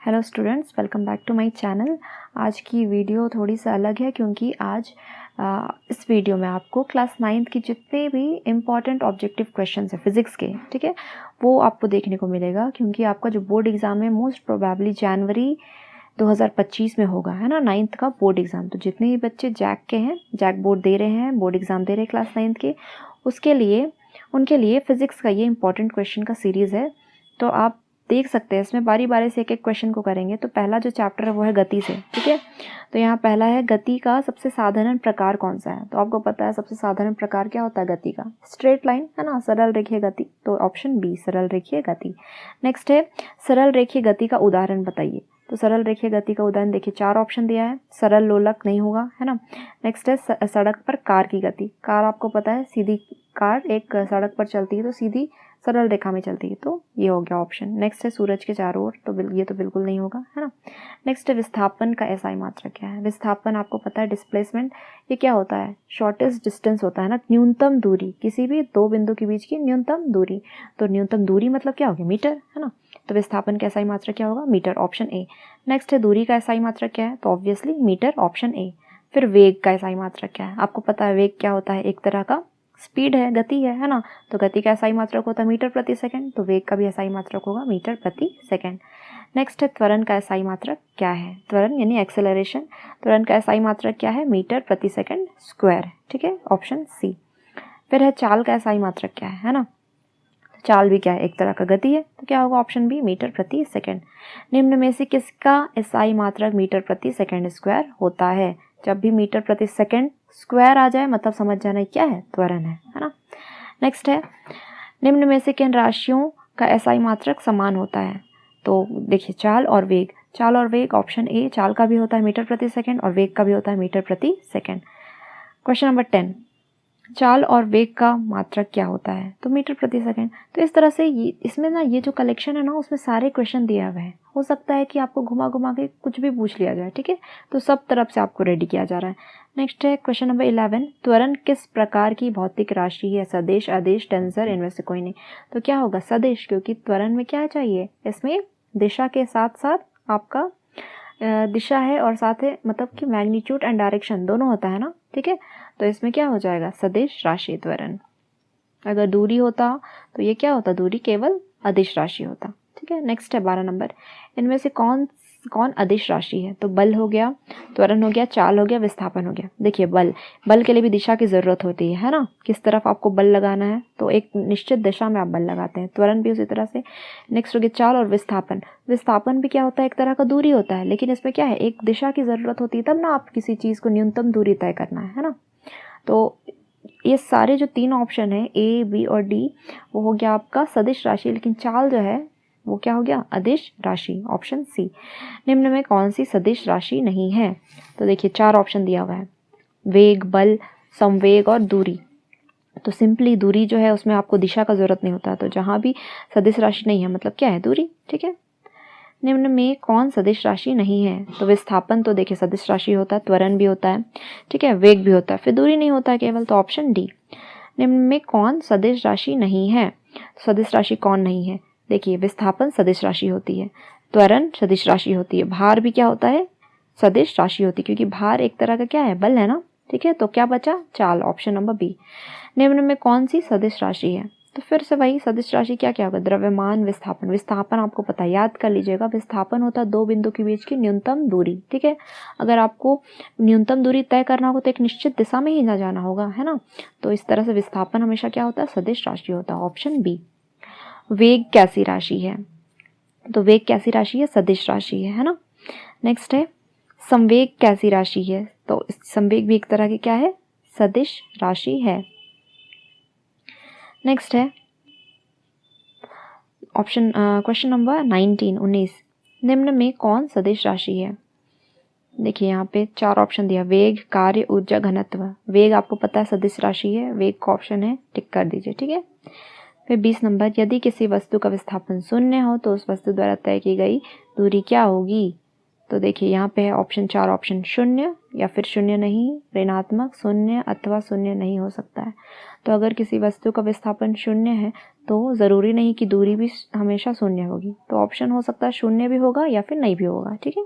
Hello students, welcome back to my channel. आज की video थोड़ी सी अलग है क्योंकि आज इस वीडियो में आपको क्लास 9th की जितने भी इम्पॉर्टेंट ऑब्जेक्टिव क्वेश्चंस है फिजिक्स के, ठीक है, वो आपको देखने को मिलेगा। क्योंकि आपका जो बोर्ड एग्ज़ाम है मोस्ट प्रोबेबली जनवरी 2025 में होगा, है ना, 9th का बोर्ड एग्ज़ाम। तो जितने भी बच्चे जैक के हैं, जैक बोर्ड दे रहे हैं, बोर्ड एग्ज़ाम दे रहे हैं क्लास 9th के, उसके लिए उनके लिए फ़िज़िक्स का ये इंपॉर्टेंट क्वेश्चन का सीरीज़ है। तो आप देख सकते हैं इसमें बारी बारी से एक एक क्वेश्चन को करेंगे। तो पहला जो चैप्टर है वो है गति से, ठीक है। तो यहाँ पहला है गति का सबसे साधारण प्रकार कौन सा है। तो आपको पता है सबसे साधारण प्रकार क्या होता है गति का, स्ट्रेट लाइन, है ना, सरल रेखीय गति। तो ऑप्शन बी, सरल रेखीय गति। नेक्स्ट है सरल रेखीय गति का उदाहरण बताइए। तो सरल रेखीय गति का उदाहरण देखिए, 4 ऑप्शन दिया है। सरल लोलक नहीं होगा, है ना। नेक्स्ट है सड़क पर कार की गति। कार आपको पता है सीधी कार एक सड़क पर चलती है तो सीधी सरल रेखा में चलती है, तो ये हो गया ऑप्शन। नेक्स्ट है सूरज के चारों ओर। तो ये तो बिल्कुल नहीं होगा, है ना। नेक्स्ट है विस्थापन का एसआई मात्रक क्या है। विस्थापन आपको पता है डिस्प्लेसमेंट, ये क्या होता है, शॉर्टेस्ट डिस्टेंस होता है ना, न्यूनतम दूरी, किसी भी दो बिंदु के बीच की न्यूनतम दूरी। तो न्यूनतम दूरी मतलब क्या होगी, मीटर, है ना। तो विस्थापन का एसआई मात्रक क्या होगा, मीटर, ऑप्शन ए। नेक्स्ट है दूरी का एसआई मात्रक क्या है, तो ऑब्वियसली मीटर, ऑप्शन ए। फिर वेग का एसआई मात्रक क्या है, आपको पता है वेग क्या होता है, एक तरह का स्पीड है, गति है ना। तो गति का एसआई मात्रक होता है मीटर प्रति सेकंड, तो वेग का भी एसआई मात्रक होगा मीटर प्रति सेकंड। नेक्स्ट है त्वरण का एसआई मात्रक क्या है। त्वरण यानी एक्सेलरेशन, त्वरण का एसआई मात्रक क्या है, मीटर प्रति सेकंड स्क्वायर, ठीक है, ऑप्शन सी। फिर है चाल का एसआई मात्रक क्या है ना। चाल भी क्या है, एक तरह का गति है, तो क्या होगा, ऑप्शन बी, मीटर प्रति सेकंड। निम्न में से किसका एसआई मात्रक मीटर प्रति सेकंड स्क्वायर होता है। जब भी मीटर प्रति सेकंड स्क्वायर आ जाए मतलब समझ जाना क्या है, त्वरण है ना। नेक्स्ट है निम्न में से किन राशियों का एसआई मात्रक समान होता है। तो देखिए चाल और वेग, चाल और वेग, ऑप्शन ए, चाल का भी होता है मीटर प्रति सेकंड और वेग का भी होता है मीटर प्रति सेकंड। क्वेश्चन नंबर 10, चाल और वेग का मात्रक क्या होता है, तो मीटर प्रति सेकंड। तो इस तरह से इसमें ना ये जो कलेक्शन है ना उसमें सारे क्वेश्चन दिया हुआ है। हो सकता है कि आपको घुमा घुमा के कुछ भी पूछ लिया जाए, ठीक है, तो सब तरफ से आपको रेडी किया जा रहा है। नेक्स्ट है क्वेश्चन नंबर 11, त्वरण किस प्रकार की भौतिक राशि है, सदिश, अदिश, टेंसर, इनमें से कोई नहीं। तो क्या होगा, सदिश, क्योंकि त्वरण में क्या चाहिए, इसमें दिशा के साथ साथ आपका दिशा है और साथ है मतलब कि मैग्नीट्यूड एंड डायरेक्शन दोनों होता है ना, ठीक है। तो इसमें क्या हो जाएगा, सदिश राशि त्वरण। अगर दूरी होता तो ये क्या होता, दूरी केवल अदिश राशि होता, ठीक है। नेक्स्ट है 12 नंबर, इनमें से कौन अदिश राशि है। तो बल हो गया, त्वरण हो गया, चाल हो गया, विस्थापन हो गया। देखिए बल के लिए भी दिशा की जरूरत होती है ना, किस तरफ आपको बल लगाना है, तो एक निश्चित दिशा में आप बल लगाते हैं। त्वरण भी उसी तरह से। नेक्स्ट हो गया चाल और विस्थापन। विस्थापन भी क्या होता है, एक तरह का दूरी होता है, लेकिन इसमें क्या है, एक दिशा की जरूरत होती है, तब ना आप किसी चीज को न्यूनतम दूरी तय करना है ना। तो ये सारे जो 3 ऑप्शन है ए, बी और डी, वो हो गया आपका सदिश राशि, लेकिन चाल जो है वो क्या हो गया, अदिश राशि, ऑप्शन सी। निम्न में कौन सी सदिश राशि नहीं है। तो देखिए 4 ऑप्शन दिया हुआ है, वेग, बल, संवेग और दूरी। तो सिंपली दूरी जो है उसमें आपको दिशा का जरूरत नहीं होता, तो जहां भी सदिश राशि नहीं है मतलब क्या है, दूरी, ठीक है। निम्न में कौन सदिश राशि नहीं है। तो विस्थापन तो देखिए सदिश राशि होता है, त्वरण भी होता है, ठीक है, वेग भी होता है, फिर दूरी नहीं होता है केवल, तो ऑप्शन डी। निम्न में कौन सदिश राशि नहीं है। सदिश राशि कौन नहीं है, देखिए विस्थापन सदिश राशि होती है, त्वरण सदिश राशि होती है, भार भी क्या होता है, सदिश राशि होती है, क्योंकि भार एक तरह का क्या है, बल है ना, ठीक है। तो क्या बचा, चाल, ऑप्शन नंबर बी। निम्न में कौन सी सदिश राशि है। तो फिर से वही सदिश राशि क्या क्या होगा, द्रव्यमान, विस्थापन। विस्थापन आपको पता है, याद कर लीजिएगा, विस्थापन होता है दो बिंदु के बीच की न्यूनतम दूरी, ठीक है। अगर आपको न्यूनतम दूरी तय करना होगा तो एक निश्चित दिशा में ही ना जाना होगा, है ना। तो इस तरह से विस्थापन हमेशा क्या होता है, सदिश राशि होता है, ऑप्शन बी। वेग कैसी राशि है। तो वेग कैसी राशि है, सदिश राशि है ना। नेक्स्ट है संवेग कैसी राशि है। तो संवेग भी एक तरह की क्या है, सदिश राशि है। नेक्स्ट है ऑप्शन क्वेश्चन नंबर 19, निम्न में कौन सदिश राशि है। देखिए यहाँ पे 4 ऑप्शन दिया, वेग, कार्य, ऊर्जा, घनत्व। वेग आपको पता है सदिश राशि है, वेग का ऑप्शन है, टिक कर दीजिए, ठीक है। फिर 20 नंबर, यदि किसी वस्तु का विस्थापन 0 हो तो उस वस्तु द्वारा तय की गई दूरी क्या होगी। तो देखिए यहाँ पे है ऑप्शन 4 ऑप्शन शून्य या फिर शून्य नहीं, ऋणात्मक, शून्य अथवा शून्य नहीं हो सकता है। तो अगर किसी वस्तु का विस्थापन शून्य है तो ज़रूरी नहीं कि दूरी भी हमेशा शून्य होगी। तो ऑप्शन हो सकता है शून्य भी होगा या फिर नहीं भी होगा। ठीक है।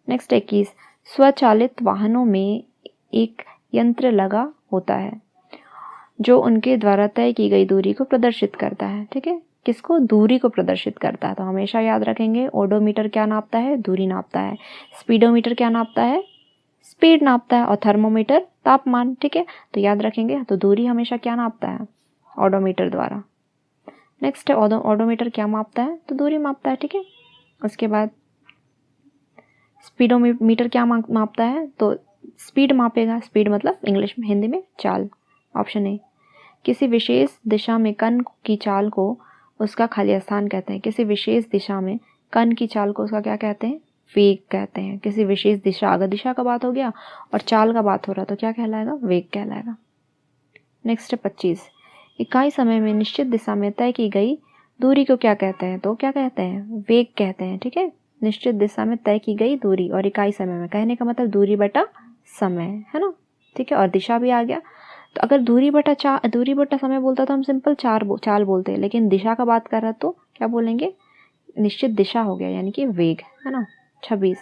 नेक्स्ट 21, स्वचालित वाहनों में एक यंत्र लगा होता है जो उनके द्वारा तय की गई दूरी को प्रदर्शित करता है। ठीक है, किसको? दूरी को प्रदर्शित करता है। तो हमेशा याद रखेंगे, ओडोमीटर क्या नापता है? दूरी नापता है। स्पीडोमीटर क्या नापता है? स्पीड नापता है। और थर्मोमीटर तापमान। ठीक है, तो याद रखेंगे। तो दूरी हमेशा क्या नापता है? ओडोमीटर द्वारा। नेक्स्ट है ओडोमीटर क्या मापता है? तो दूरी मापता है। ठीक है, उसके बाद स्पीडोमीटर क्या मापता है? तो स्पीड मापेगा। स्पीड मतलब इंग्लिश में, हिंदी में चाल। Option A. किसी विशेष दिशा में कण की चाल को उसका खाली स्थान कहते हैं। किसी विशेष दिशा में कण की चाल को उसका क्या कहते हैं? वेग कहते हैं। किसी विशेष दिशा, अगर दिशा का बात हो गया और चाल का बात हो रहा तो क्या कहलाएगा? वेग कहलाएगा। नेक्स्ट है 25, इकाई समय में निश्चित दिशा में तय की गई दूरी को क्या कहते हैं? तो क्या कहते हैं? वेग कहते हैं। ठीक है, निश्चित दिशा में तय की गई दूरी और इकाई समय में, कहने का मतलब दूरी बटा समय है ना। ठीक है, और दिशा भी आ गया। तो अगर दूरी बटा समय बोलता तो हम सिंपल चाल बोलते हैं, लेकिन दिशा का बात कर रहा तो क्या बोलेंगे? निश्चित दिशा हो गया, यानी कि वेग है ना। 26,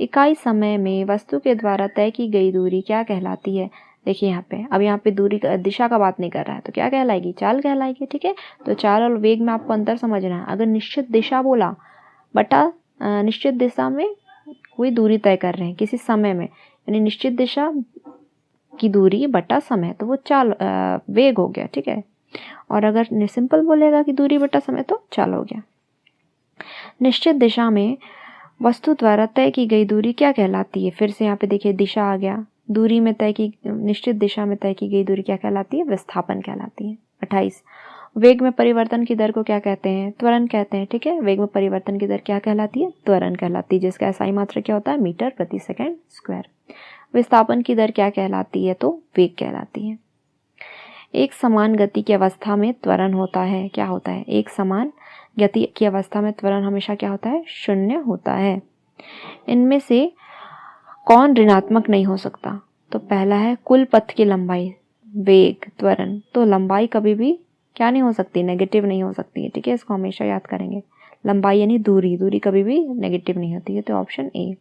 इकाई समय में वस्तु के द्वारा तय की गई दूरी क्या कहलाती है? देखिए यहाँ पे दूरी दिशा का बात नहीं कर रहा है तो क्या कहलाएगी? चाल कहलाएगी। ठीक है, तो चाल और वेग में आपको अंतर समझना है। अगर निश्चित दिशा बोला बटा निश्चित दिशा में कोई दूरी तय कर रहे हैं किसी समय में, यानी निश्चित दिशा की दूरी बटा समय, तो वो चाल वेग हो गया। ठीक है, और अगर सिंपल बोलेगा कि दूरी बटा समय तो चाल हो गया। निश्चित दिशा में वस्तु द्वारा तय की गई दूरी क्या कहलाती है? फिर से यहाँ पे देखिए दिशा आ गया। दूरी में निश्चित दिशा में तय की गई दूरी क्या कहलाती है? विस्थापन कहलाती है। 28, वेग में परिवर्तन की दर को क्या कहते हैं? त्वरण कहते हैं। ठीक है, वेग में परिवर्तन की दर क्या कहलाती है? त्वरण कहलाती है, जिसका SI मात्रा क्या होता है? मीटर प्रति सेकंड स्क्वायर। विस्थापन की दर क्या कहलाती है? तो वेग कहलाती है। एक समान गति की अवस्था में त्वरण होता है, क्या होता है? एक समान गति की अवस्था में त्वरण हमेशा क्या होता है? शून्य होता है। इनमें से कौन ऋणात्मक नहीं हो सकता? तो पहला है कुल पथ की लंबाई, वेग, त्वरण। तो लंबाई कभी भी क्या नहीं हो सकती? नेगेटिव नहीं हो सकती है। ठीक है, इसको हमेशा याद करेंगे। लंबाई यानी दूरी कभी भी नेगेटिव नहीं होती है। तो ऑप्शन ए।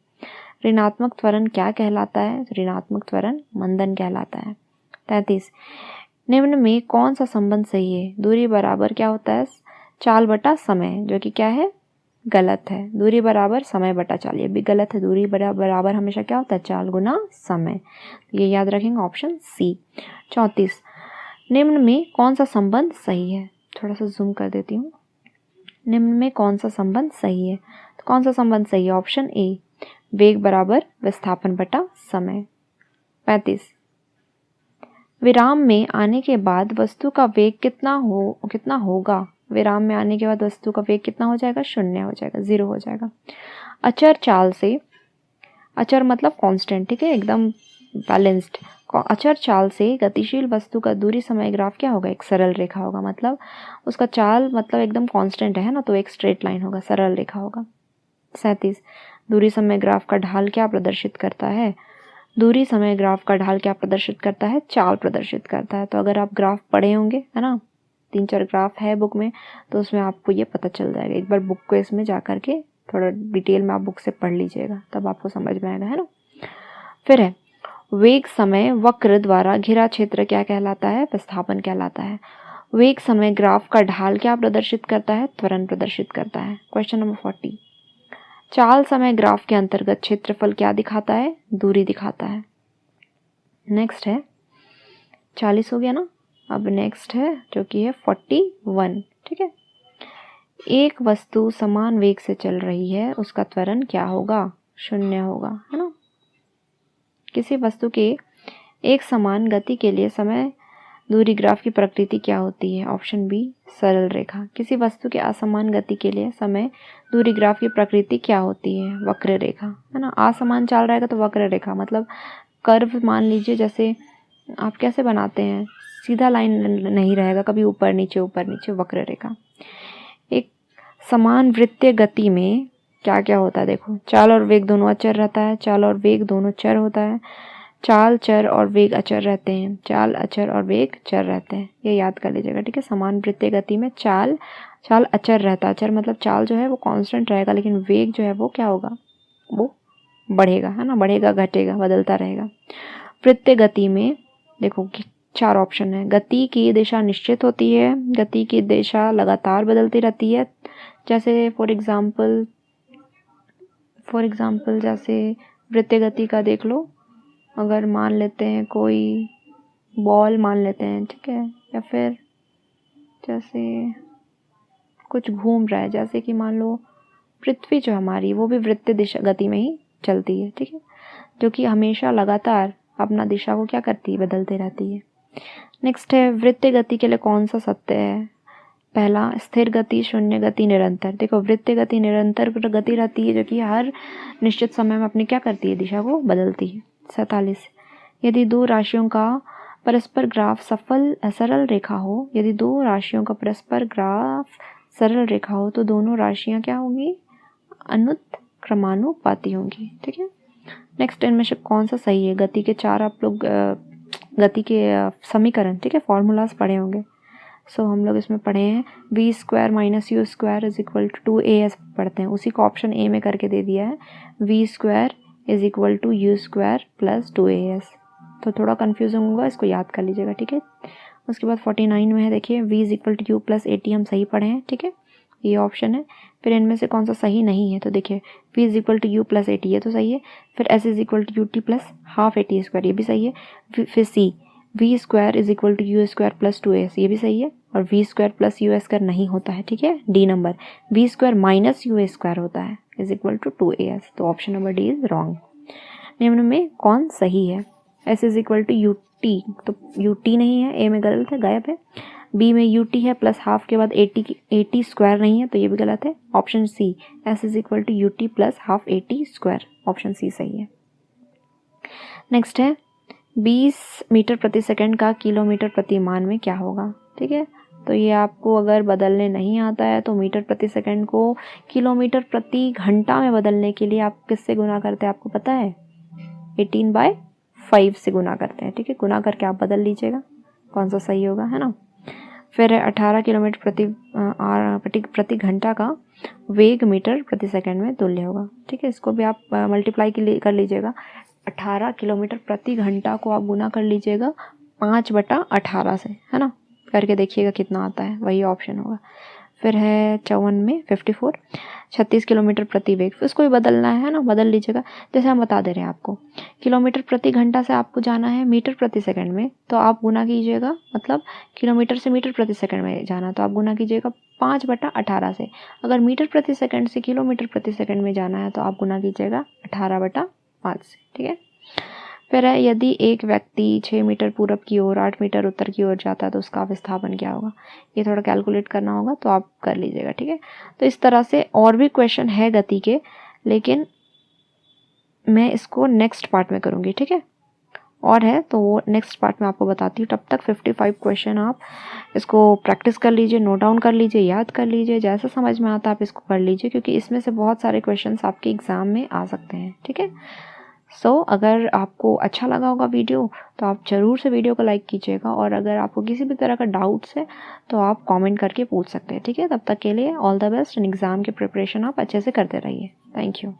ऋणात्मक त्वरण क्या कहलाता है? ऋणात्मक त्वरण मंदन कहलाता है। 33, निम्न में कौन सा संबंध सही है? दूरी बराबर क्या होता है? चाल बटा समय, जो कि क्या है? गलत है। दूरी बराबर समय बटा चाल, ये भी गलत है। दूरी बराबर हमेशा क्या होता है? चाल गुना समय। ये याद रखेंगे, ऑप्शन सी। 34, निम्न में कौन सा संबंध सही है? थोड़ा सा जूम कर देती हूँ। निम्न में कौन सा संबंध सही है? तो कौन सा संबंध सही है? ऑप्शन ए, वेग बराबर विस्थापन बटा समय। 35, विराम में आने के बाद वस्तु का वेग कितना होगा? विराम में आने के बाद वस्तु का वेग कितना हो जाएगा? शून्य हो जाएगा, 0 हो जाएगा। अचर चाल से, अचर मतलब कांस्टेंट, ठीक है, एकदम बैलेंस्ड। अचर चाल से गतिशील वस्तु का दूरी समय ग्राफ क्या होगा? एक सरल रेखा होगा। मतलब उसका चाल मतलब एकदम कांस्टेंट है ना, तो एक स्ट्रेट लाइन होगा, सरल रेखा होगा। 37, दूरी समय ग्राफ का ढाल क्या प्रदर्शित करता है? दूरी समय ग्राफ का ढाल क्या प्रदर्शित करता है? चाल प्रदर्शित करता है। तो अगर आप ग्राफ पढ़े होंगे है ना, 3-4 ग्राफ है बुक में, तो उसमें आपको ये पता चल जाएगा। एक बार बुक को इसमें जा करके थोड़ा डिटेल में आप बुक से पढ़ लीजिएगा, तब आपको समझ में आएगा, है ना। फिर है वेग समय वक्र द्वारा घिरा क्षेत्र क्या कहलाता है? विस्थापन कहलाता है। वेग समय ग्राफ का ढाल क्या प्रदर्शित करता है? त्वरण प्रदर्शित करता है। क्वेश्चन नंबर 40, चाल समय ग्राफ के अंतर्गत क्षेत्रफल क्या दिखाता है? दूरी दिखाता है। नेक्स्ट है 40 हो गया ना। अब नेक्स्ट है जो कि है 41, ठीक है। एक वस्तु समान वेग से चल रही है, उसका त्वरण क्या होगा? शून्य होगा, है ना। किसी वस्तु के एक समान गति के लिए समय दूरी ग्राफ की प्रकृति क्या होती है? ऑप्शन बी, सरल रेखा। किसी वस्तु के असमान गति के लिए समय दूरी ग्राफ की प्रकृति क्या होती है? वक्र रेखा, है ना। असमान चल रहेगा तो वक्र रेखा, मतलब कर्व मान लीजिए, जैसे आप कैसे बनाते हैं, सीधा लाइन नहीं रहेगा, कभी ऊपर नीचे, वक्र रेखा। एक समान वृत्तीय गति में क्या क्या होता है देखो, चाल और वेग दोनों अचर रहता है, चाल और वेग दोनों चर होता है, चाल चर और वेग अचर रहते हैं, चाल अचर और वेग चर रहते हैं, ये याद कर लीजिएगा, ठीक है। समान वृत्तीय गति में चाल अचर रहता है, अचर मतलब चाल जो है वो कांस्टेंट रहेगा, लेकिन वेग जो है वो क्या होगा, वो बढ़ेगा, है ना, बढ़ेगा घटेगा बदलता रहेगा। वृत्तीय गति में देखो 4 ऑप्शन है। गति की दिशा निश्चित होती है, गति की दिशा लगातार बदलती रहती है, जैसे फॉर एग्जाम्पल जैसे वृत्तीय गति का देख लो, अगर मान लेते हैं कोई बॉल मान लेते हैं, ठीक है, या फिर जैसे कुछ घूम रहा है, जैसे कि मान लो पृथ्वी जो हमारी वो भी वृत्तीय दिशा गति में ही चलती है, ठीक है, जो कि हमेशा लगातार अपना दिशा को क्या करती है, बदलते रहती है। नेक्स्ट है वृत्तीय गति के लिए कौन सा सत्य है। पहला, स्थिर गति, शून्य गति, निरंतर। देखो वृत्तीय गति निरंतर गति रहती है, जो कि हर निश्चित समय में अपनी क्या करती है, दिशा को बदलती है। 47, यदि दो राशियों का परस्पर ग्राफ सरल रेखा हो, यदि दो राशियों का परस्पर ग्राफ सरल रेखा हो तो दोनों राशियां क्या होंगी, अनुक्रमानुपाती होंगी, ठीक है। नेक्स्ट, इनमें से कौन सा सही है। गति के 4 आप लोग गति के समीकरण, ठीक है, फॉर्मूलाज पढ़े होंगे। सो हम लोग इसमें पढ़े हैं v² - u² = 2as पढ़ते हैं, उसी को ऑप्शन ए में करके दे दिया है, v² = u² + 2as। तो थोड़ा कन्फ्यूजन होगा, इसको याद कर लीजिएगा, ठीक है। उसके बाद 49 में है, देखिए v = u + at हम सही पढ़े हैं, ठीक है, ये ऑप्शन है। फिर इनमें से कौन सा सही नहीं है, तो देखिए v = u + at ये तो सही है, फिर s = ut + ½ at² ये भी सही है, फिर c v² = u² + 2as ये भी सही है, और v² + u² नहीं होता है, ठीक है, डी नंबर v² - u² होता है = 2as, तो option number D is wrong. निम्न में कौन सही है। s = ut, तो ut नहीं है, ए में गलत है, गायब है। b में ut है प्लस हाफ के बाद 80² नहीं है, तो ये भी गलत है। Option C s = ut + ½ at², option C सही है। नेक्स्ट है 20 मीटर प्रति सेकंड का किलोमीटर प्रति मान में क्या होगा, ठीक है। तो ये आपको अगर बदलने नहीं आता है तो मीटर प्रति सेकंड को किलोमीटर प्रति घंटा में बदलने के लिए आप किससे गुना करते हैं, आपको पता है, 18/5 से गुना करते हैं, ठीक है। गुना करके आप बदल लीजिएगा कौन सा सही होगा, है ना। फिर 18 किलोमीटर प्रति घंटा का वेग मीटर प्रति सेकंड में तुल्य होगा, ठीक है। इसको भी आप मल्टीप्लाई कर लीजिएगा, 18 किलोमीटर प्रति घंटा को आप गुना कर लीजिएगा 5/18 से, है ना, करके देखिएगा कितना आता है, वही ऑप्शन होगा। फिर है 54 में 54, 36 किलोमीटर प्रति वेग, उसको भी बदलना है ना, बदल लीजिएगा। जैसे हम बता दे रहे हैं आपको, किलोमीटर प्रति घंटा से आपको जाना है मीटर प्रति सेकंड में, तो आप गुना कीजिएगा, मतलब किलोमीटर से मीटर प्रति सेकंड में जाना, तो आप गुना कीजिएगा 5/18 से। अगर मीटर प्रति सेकंड से किलोमीटर प्रति सेकंड में जाना है तो आप गुना कीजिएगा 18/5 से, ठीक है। फिर है यदि एक व्यक्ति 6 मीटर पूरब की ओर 8 मीटर उत्तर की ओर जाता है तो उसका विस्थापन क्या होगा, ये थोड़ा कैलकुलेट करना होगा, तो आप कर लीजिएगा, ठीक है। तो इस तरह से और भी क्वेश्चन है गति के, लेकिन मैं इसको नेक्स्ट पार्ट में करूँगी, ठीक है, और है तो वो नेक्स्ट पार्ट में आपको बताती हूँ। तब तक 55 क्वेश्चन आप इसको प्रैक्टिस कर लीजिए, नोट डाउन कर लीजिए, याद कर लीजिए, जैसा समझ में आता है आप इसको कर लीजिए, क्योंकि इसमें से बहुत सारे क्वेश्चन आपके एग्ज़ाम में आ सकते हैं, ठीक है। अगर आपको अच्छा लगा होगा वीडियो तो आप ज़रूर से वीडियो को लाइक कीजिएगा, और अगर आपको किसी भी तरह का डाउट्स है तो आप कमेंट करके पूछ सकते हैं, ठीक है। तब तक के लिए all the best, and exam की प्रिपरेशन आप अच्छे से करते रहिए। Thank you.